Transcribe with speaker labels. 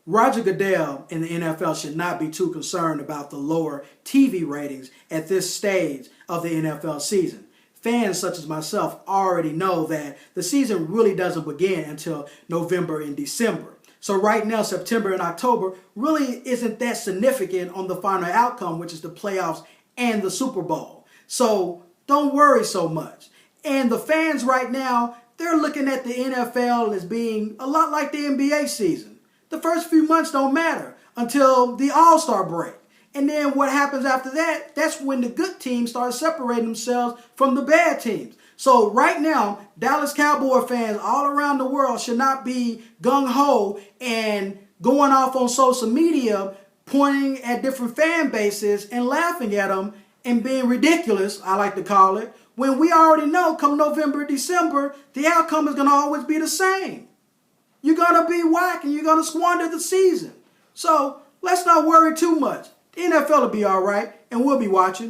Speaker 1: Roger Goodell in the NFL should not be too concerned about the lower TV ratings at this stage of the NFL season. Fans such as myself already know that the season really doesn't begin until November and December. So right now, September and October really isn't that significant on the final outcome, which is the playoffs and the Super Bowl. So don't worry so much. And the fans right now, they're looking at the NFL as being a lot like the NBA season. The first few months don't matter until the All-Star break. And then what happens after that, that's when the good teams start separating themselves from the bad teams. So right now, Dallas Cowboy fans all around the world should not be gung-ho and going off on social media, pointing at different fan bases and laughing at them and being ridiculous, I like to call it, when we already know come November, December, the outcome is going to always be the same. You're going to be whack and you're going to squander the season. So let's not worry too much. The NFL will be all right, and we'll be watching.